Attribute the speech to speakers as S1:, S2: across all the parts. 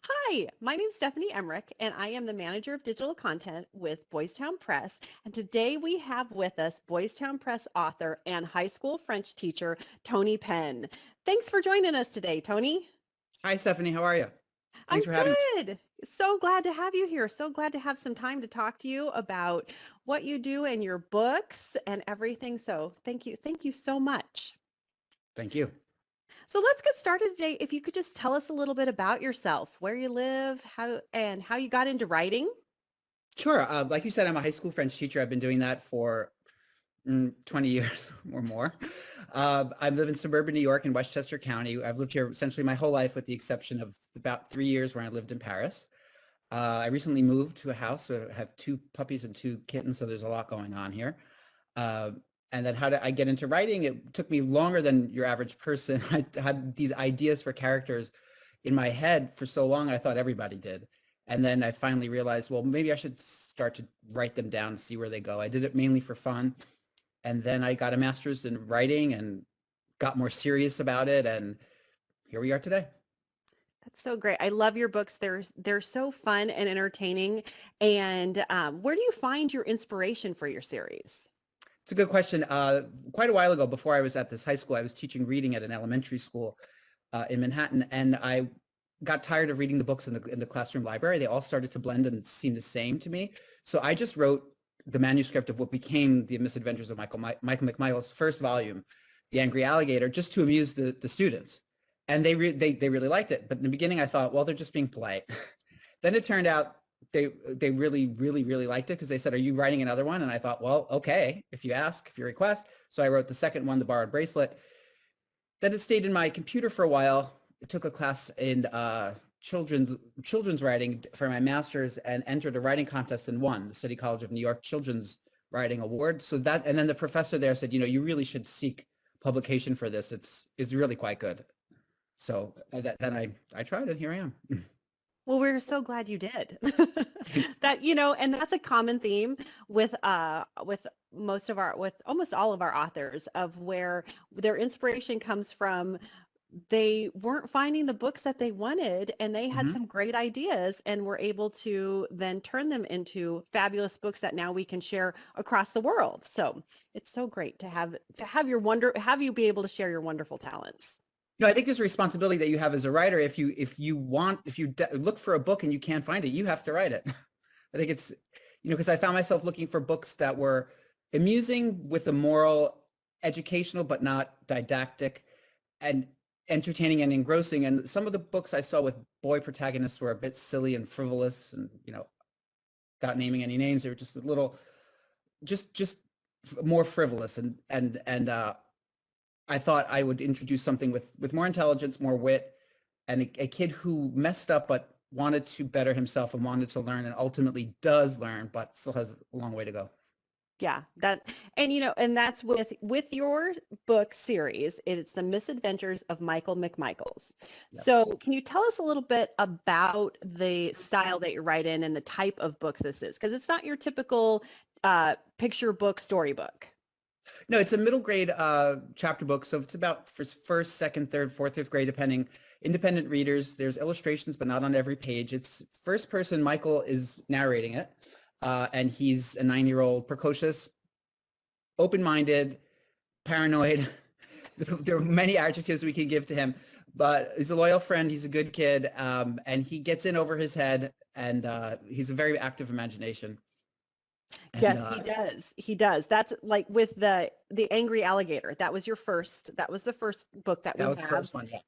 S1: Hi, my name is Stephanie Emmerich, and I am the manager of digital content with Boys Town Press. And today we have with us Boys Town Press author and high school French teacher, Tony Penn. Thanks for joining us today, Tony.
S2: Hi, Stephanie. How are you?
S1: I'm
S2: Thanks for having me.
S1: good. So glad to have you here. So glad to have some time to talk to you about what you do and your books and everything. So thank you. Thank you so much.
S2: Thank you.
S1: So let's get started today. If you could just tell us a little bit about yourself, where you live, how you got into writing.
S2: Sure. Like you said, I'm a high school French teacher. I've been doing that for 20 years or more. I live in suburban New York in Westchester County. I've lived here essentially my whole life with the exception of about 3 years when I lived in Paris. I recently moved to a house, so I have two puppies and two kittens, so there's a lot going on here. Uh, and then how did I get into writing? It took me longer than your average person. I had these ideas for characters in my head for so long, I thought everybody did. And then I finally realized, well, maybe I should start to write them down and see where they go. I did it mainly for fun. And then I got a master's in writing and got more serious about it. And here we are today.
S1: That's so great. I love your books. They're so fun and entertaining. And where do you find your inspiration for your series?
S2: It's a good question. Quite a while ago, before I was at this high school, I was teaching reading at an elementary school in Manhattan, and I got tired of reading the books in the classroom library. They all started to blend and seem the same to me. So I just wrote the manuscript of what became the MisAdventures of Michael McMichaels' first volume, The Angry Alligator, just to amuse the students. And they really liked it. But in the beginning, I thought, well, they're just being polite. Then it turned out they really liked it because they said, are you writing another one? And I thought, well, okay, if you ask, if you request. So I wrote the second one, The Borrowed Bracelet. Then it stayed in my computer for a while. I took a class in children's writing for my master's and entered a writing contest and won the City College of New York Children's Writing Award. So that, and then the professor there said, you really should seek publication for this. It's really quite good. So then I tried it. Here I am.
S1: Well, we're so glad you did. That, and that's a common theme with with almost all of our authors of where their inspiration comes from. They weren't finding the books that they wanted and they had
S2: Mhm.
S1: some great ideas and were able to then turn them into fabulous books that now we can share across the world. So it's so great have you be able to share your wonderful talents.
S2: I think there's a responsibility that you have as a writer. If you look for a book and you can't find it, you have to write it. I think it's, because I found myself looking for books that were amusing with a moral, educational, but not didactic, and entertaining and engrossing. And some of the books I saw with boy protagonists were a bit silly and frivolous and, without naming any names, they were just a little, just more frivolous. And I thought I would introduce something with more intelligence, more wit, and a kid who messed up but wanted to better himself and wanted to learn and ultimately does learn, but still has a long way to go.
S1: Yeah, and that's with your book series. It's the Misadventures of Michael McMichaels.
S2: Yes.
S1: So can you tell us a little bit about the style that you write in and the type of book this is? Because it's not your typical picture book, storybook.
S2: No, it's a middle grade chapter book. So it's about first, second, third, fourth, fifth grade, depending. Independent readers. There's illustrations, but not on every page. It's first person. Michael is narrating it. And he's a 9-year-old, precocious, open-minded, paranoid. There are many adjectives we can give to him, but he's a loyal friend. He's a good kid, and he gets in over his head, and he's a very active imagination. And
S1: Yes, he does. He does. That's like with the Angry Alligator. That was the first book that
S2: that
S1: we
S2: was the
S1: have.
S2: first one. Yeah.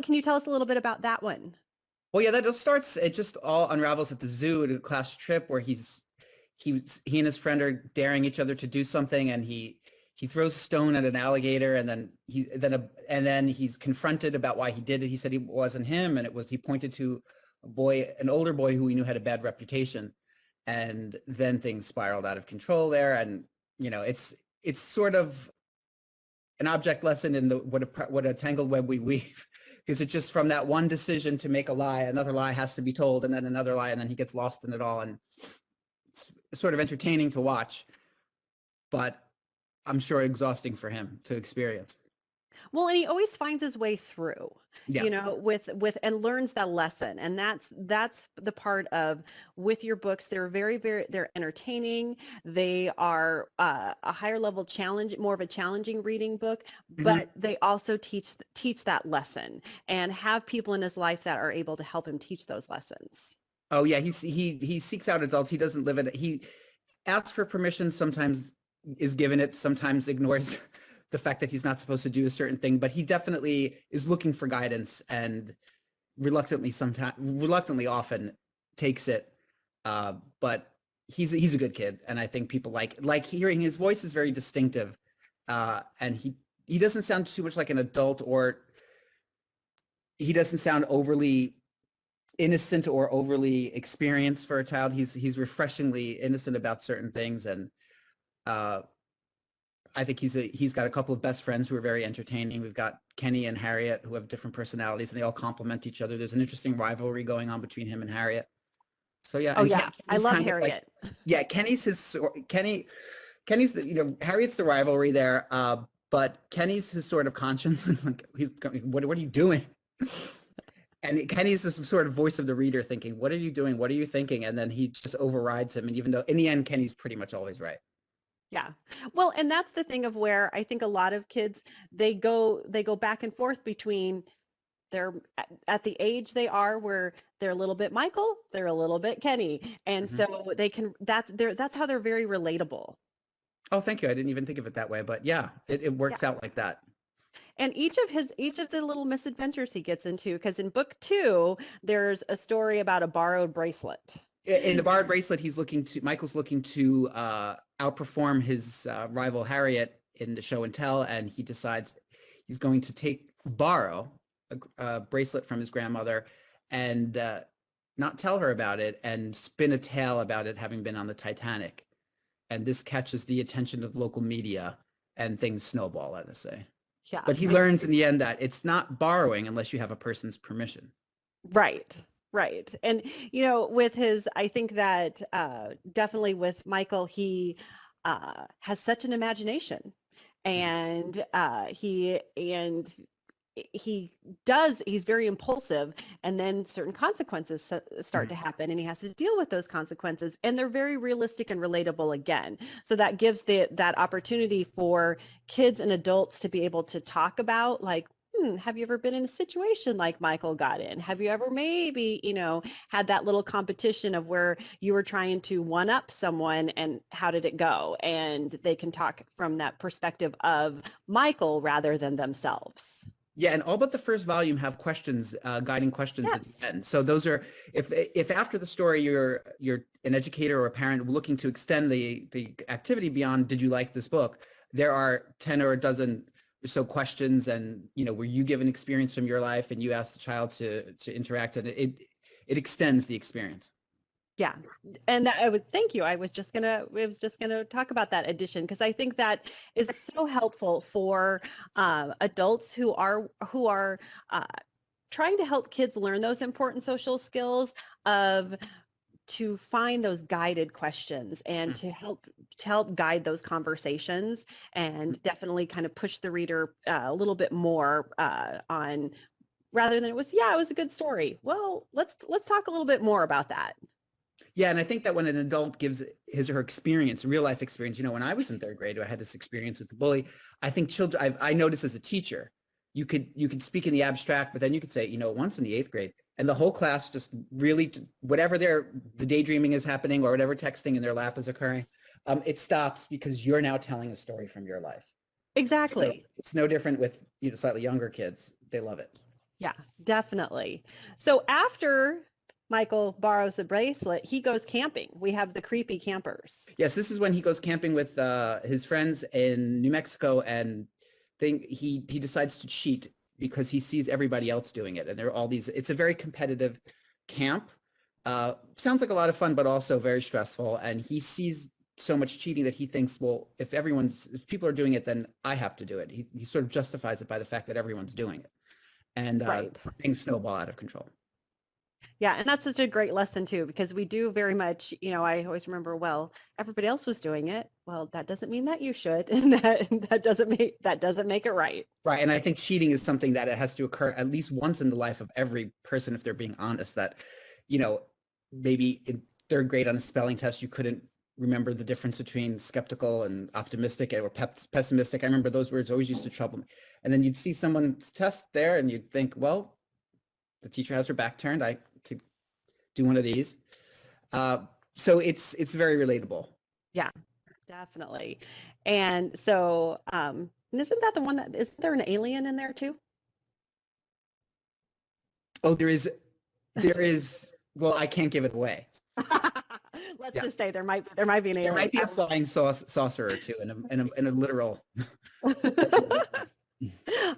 S1: Can you tell us a little bit about that one?
S2: Well, yeah, that just starts. It just all unravels at the zoo at a class trip where he and his friend are daring each other to do something, and he throws a stone at an alligator, and then he's confronted about why he did it. He said it wasn't him, and he pointed to an older boy who he knew had a bad reputation, and then things spiraled out of control there, and it's sort of an object lesson in what a tangled web we weave. Because it's just from that one decision to make a lie, another lie has to be told, and then another lie, and then he gets lost in it all. And it's sort of entertaining to watch, but I'm sure exhausting for him to experience.
S1: Well, and he always finds his way through, you
S2: Yes.
S1: know, with and learns that lesson. And that's the part of with your books. They're they're entertaining. They are a higher level challenge, more of a challenging reading book,
S2: Mhm.
S1: but they also teach that lesson and have people in his life that are able to help him teach those lessons.
S2: Oh yeah, he seeks out adults. He doesn't live in it. He asks for permission, sometimes is given it, sometimes ignores the fact that he's not supposed to do a certain thing, but he definitely is looking for guidance and reluctantly often takes it. But he's a good kid, and I think people like hearing his voice is very distinctive, and he doesn't sound too much like an adult, or he doesn't sound overly innocent or overly experienced for a child. He's refreshingly innocent about certain things, and uh, I think he's got a couple of best friends who are very entertaining. We've got Kenny and Harriet who have different personalities, and they all complement each other. There's an interesting rivalry going on between him and Harriet. So yeah,
S1: Oh
S2: and
S1: yeah, I
S2: Kenny's
S1: love
S2: kind of like,
S1: Harriet.
S2: yeah, Kenny's the, Harriet's the rivalry there, but Kenny's his sort of conscience. It's like he's going, what are you doing? And Kenny's this sort of voice of the reader thinking, what are you doing? What are you thinking? And then he just overrides him. And even though in the end, Kenny's pretty much always right.
S1: Yeah. Well, and that's the thing of where I think a lot of kids they go back and forth between they're at the age they are where they're a little bit Michael, they're a little bit Kenny. And
S2: Mhm.
S1: so they can that's how they're very relatable.
S2: Oh, thank you. I didn't even think of it that way, but yeah, it
S1: Yeah.
S2: works out like that.
S1: And each of the little misadventures he gets into, because in book 2, there's a story about a borrowed bracelet.
S2: In the Barred Bracelet, Michael's looking to outperform his rival Harriet in the show and tell, and he decides he's going to borrow a bracelet from his grandmother and not tell her about it and spin a tale about it having been on the Titanic. And this catches the attention of local media and things snowball, let us say.
S1: Yeah.
S2: But he learns in the end that it's not borrowing unless you have a person's permission.
S1: Right. Right. And, you know, with his, I think that definitely with Michael, he has such an imagination
S2: Mhm.
S1: and he does, he's very impulsive and then certain consequences start to
S2: Mhm.
S1: happen and he has to deal with those consequences and they're very realistic and relatable again. So that gives that opportunity for kids and adults to be able to talk about like, have you ever been in a situation like Michael got in? Have you ever maybe, you know, had that little competition of where you were trying to one up someone and how did it go? And they can talk from that perspective of Michael rather than themselves.
S2: Yeah, and all but the first volume have questions, guiding questions
S1: Yes.
S2: at the end. So those are, if after the story you're an educator or a parent looking to extend the activity beyond, did you like this book? There are 10 or a dozen or so questions, and where you give an experience from your life and you ask the child to interact, and it extends the experience.
S1: Yeah. And I would thank you. I was just gonna talk about that addition because I think that is so helpful for adults who are uh, trying to help kids learn those important social skills of to find those guided questions and
S2: Mm.
S1: to help guide those conversations and definitely kind of push the reader a little bit more on rather than it was a good story. Well, let's talk a little bit more about that.
S2: Yeah, and I think that when an adult gives his or her experience, real life experience, when I was in third grade, I had this experience with the bully. I think I noticed as a teacher, you could speak in the abstract, but then you could say, once in the eighth grade, and the whole class just really, whatever the daydreaming is happening or whatever texting in their lap is occurring, it stops because you're now telling a story from your life. So
S1: Exactly.
S2: it's no different with slightly younger kids. They love it.
S1: Yeah, definitely. So after Michael borrows the bracelet, he goes camping. We have the creepy campers.
S2: Yes, this is when he goes camping with his friends in New Mexico, and he decides to cheat because he sees everybody else doing it, and there are all these. It's a very competitive camp. Sounds like a lot of fun, but also very stressful. And he sees so much cheating that he thinks, well, if people are doing it, then I have to do it. He sort of justifies it by the fact that everyone's doing it, and
S1: Right.
S2: things snowball out of control.
S1: Yeah, and that's such a great lesson too, because we do very much, I always remember, well, everybody else was doing it. Well, that doesn't mean that you should, and that doesn't make it right.
S2: Right. And I think cheating is something that it has to occur at least once in the life of every person, if they're being honest, that, you know, maybe in third grade on a spelling test, you couldn't remember the difference between skeptical and optimistic or pessimistic. I remember those words always used to trouble me. And then you'd see someone's test there and you'd think, well, the teacher has her back turned. I could do one of these. So it's very relatable.
S1: Yeah, definitely. And so, and isn't that the one isn't there an alien in there too?
S2: Oh, there is, well, I can't give it away.
S1: Let's
S2: Yeah.
S1: just say there might be an
S2: There
S1: alien.
S2: might be a flying saucer or two in a literal.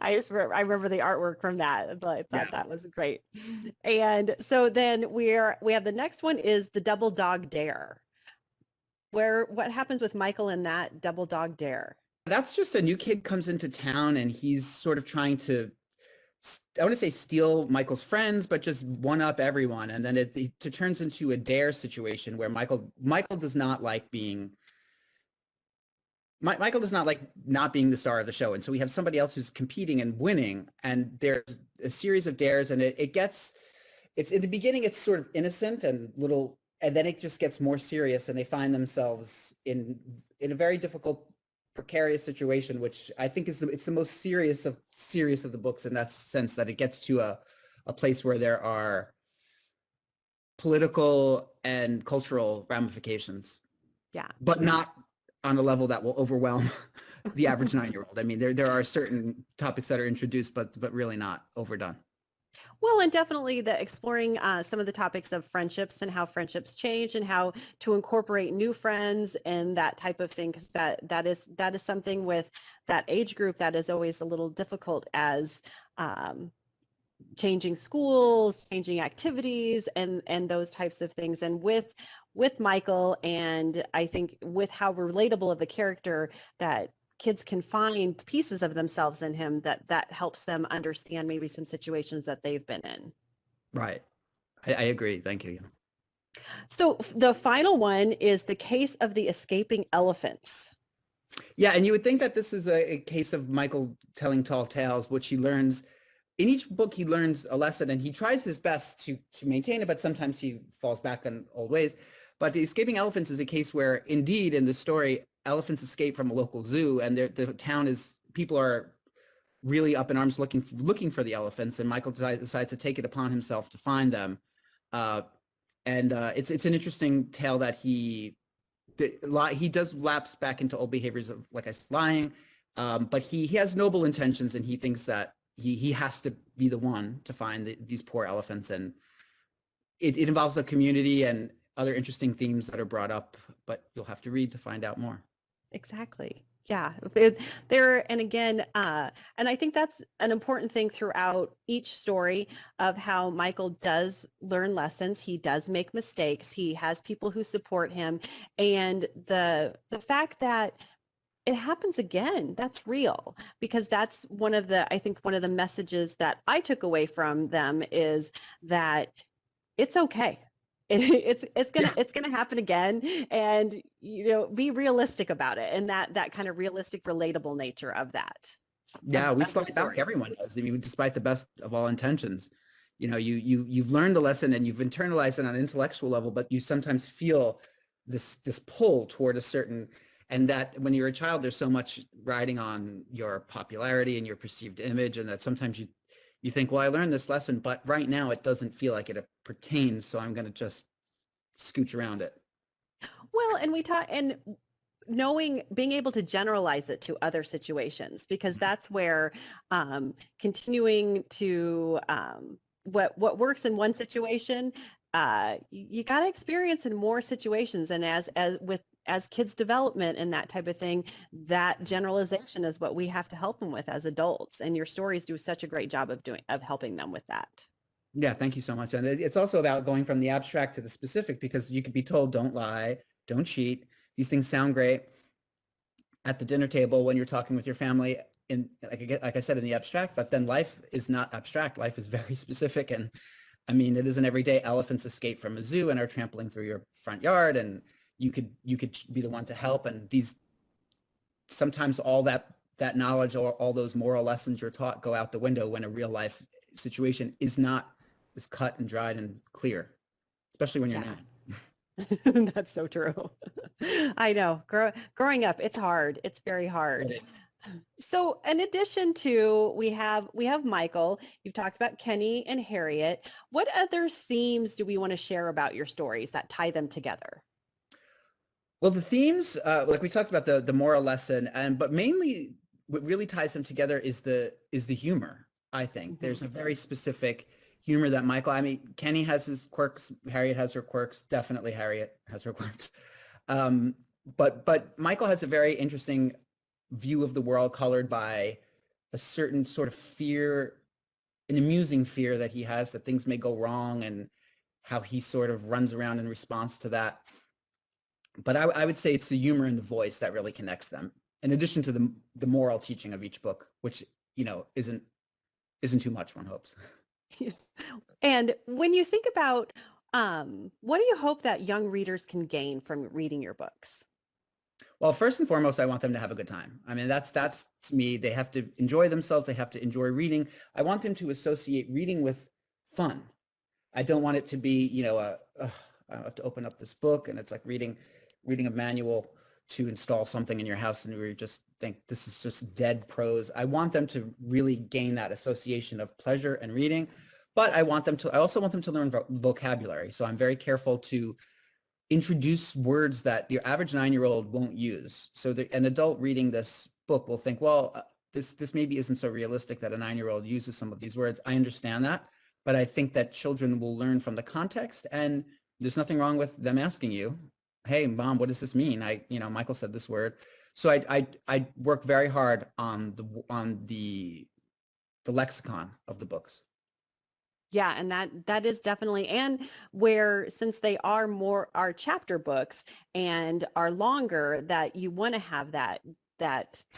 S1: I remember the artwork from that, but I thought
S2: Yeah.
S1: that was great. And so then we have the next one is the double dog dare. What happens with Michael in that double dog dare?
S2: That's just a new kid comes into town and he's sort of trying to, I want to say steal Michael's friends, but just one up everyone. And then it turns into a dare situation where Michael does not like being, Michael does not like not being the star of the show. And so we have somebody else who's competing and winning. And there's a series of dares and it's in the beginning, it's sort of innocent and little, and then it just gets more serious and they find themselves in a very difficult, precarious situation, which I think it's the most serious of the books in that sense, that it gets to a place where there are political and cultural ramifications.
S1: Yeah.
S2: But not on a level that will overwhelm the average 9-year-old. I mean, there are certain topics that are introduced, but really not overdone.
S1: Well, and definitely the exploring some of the topics of friendships and how friendships change and how to incorporate new friends and that type of thing, because that is something with that age group that is always a little difficult as changing schools, changing activities, and those types of things. And with Michael, and I think with how relatable of a character that kids can find pieces of themselves in him, that helps them understand maybe some situations that they've been in.
S2: Right. I agree. Thank you.
S1: So the final one is the case of the escaping elephants.
S2: Yeah, and you would think that this is a case of Michael telling tall tales, which he learns in each book. He learns a lesson, and he tries his best to maintain it, but sometimes he falls back on old ways. But the escaping elephants is a case where, indeed, in the story, elephants escape from a local zoo, and the town people are really up in arms looking for the elephants, and Michael decides to take it upon himself to find them. It's an interesting tale that he does lapse back into old behaviors of, like I said, lying, but he has noble intentions, and he thinks that he has to be the one to find these poor elephants, and it involves the community and other interesting themes that are brought up, but you'll have to read to find out more.
S1: Exactly. Yeah. And again, and I think that's an important thing throughout each story of how Michael does learn lessons. He does make mistakes. He has people who support him. And the fact that it happens again, that's real, because that's I think one of the messages that I took away from them is that it's okay. It's gonna happen again, and be realistic about it, and that kind of realistic, relatable nature of that.
S2: Yeah, we
S1: of the
S2: slide back.
S1: story.
S2: Everyone does. I mean, despite the best of all intentions, you've learned the lesson and you've internalized it on an intellectual level, but you sometimes feel this pull toward a certain, and that when you're a child, there's so much riding on your popularity and your perceived image, and that sometimes you think, well, I learned this lesson, but right now it doesn't feel like it pertains, so I'm going to just scooch around it.
S1: Well, and being able to generalize it to other situations, because that's where continuing to what works in one situation, you got to experience in more situations. And as kids' development and that type of thing, that generalization is what we have to help them with as adults. And your stories do such a great job of helping them with that.
S2: Yeah, thank you so much. And it's also about going from the abstract to the specific, because you could be told, don't lie, don't cheat. These things sound great at the dinner table when you're talking with your family, like I said, in the abstract, but then life is not abstract. Life is very specific. And I mean, it isn't every day elephants escape from a zoo and are trampling through your front yard, and you could be the one to help. And these sometimes all that knowledge or all those moral lessons you're taught go out the window when a real life situation is not as cut and dried and clear, especially when you're
S1: Yeah.
S2: not.
S1: That's so true. I know. Growing up, it's hard. It's very hard.
S2: It is.
S1: So in addition to, we have Michael, you've talked about Kenny and Harriet. What other themes do we want to share about your stories that tie them together?
S2: Well, the themes, like we talked about the moral lesson, but mainly what really ties them together is the humor. I think there's a very specific humor that Michael. I mean, Kenny has his quirks, Harriet has her quirks. Definitely, Harriet has her quirks. But Michael has a very interesting view of the world, colored by a certain sort of fear, an amusing fear that he has that things may go wrong, and how he sort of runs around in response to that. But I would say it's the humor and the voice that really connects them, in addition to the moral teaching of each book, which, isn't too much, one hopes.
S1: And when you think about, what do you hope that young readers can gain from reading your books?
S2: Well, first and foremost, I want them to have a good time. I mean, that's to me, they have to enjoy themselves. They have to enjoy reading. I want them to associate reading with fun. I don't want it to be, I have to open up this book and it's like reading a manual to install something in your house, and we just think this is just dead prose. I want them to really gain that association of pleasure and reading, but I also want them to learn vocabulary. So I'm very careful to introduce words that your average 9-year-old won't use. So an adult reading this book will think, well, this maybe isn't so realistic that a 9-year-old uses some of these words. I understand that, but I think that children will learn from the context, and there's nothing wrong with them asking you, hey, Mom, what does this mean? Michael said this word. So I work very hard on the lexicon of the books.
S1: Yeah, and that is definitely, and where, since they are chapter books and are longer, that you want to have that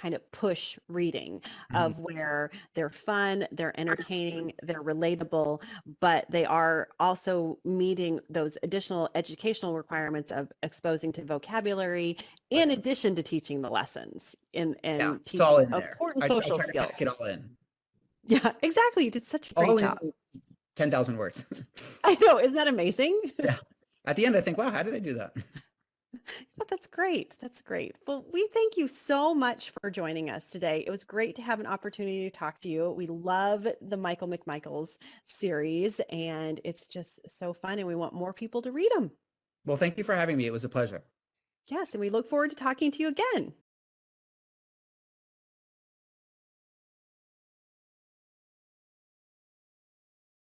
S1: kind of push reading of where they're fun, they're entertaining, they're relatable, but they are also meeting those additional educational requirements of exposing to vocabulary in addition to teaching the lessons and
S2: It's all
S1: teaching
S2: in there.
S1: important
S2: I
S1: social
S2: try to
S1: skills.
S2: pack it all in.
S1: Yeah, exactly. You did such a great
S2: All
S1: job.
S2: in 10,000 words.
S1: I know. Isn't that amazing?
S2: Yeah. At the end, I think, wow, how did I do that?
S1: Oh, that's great. That's great. Well, we thank you so much for joining us today. It was great to have an opportunity to talk to you. We love the Michael McMichaels series, and it's just so fun, and we want more people to read them.
S2: Well, thank you for having me. It was a pleasure.
S1: Yes, and we look forward to talking to you again.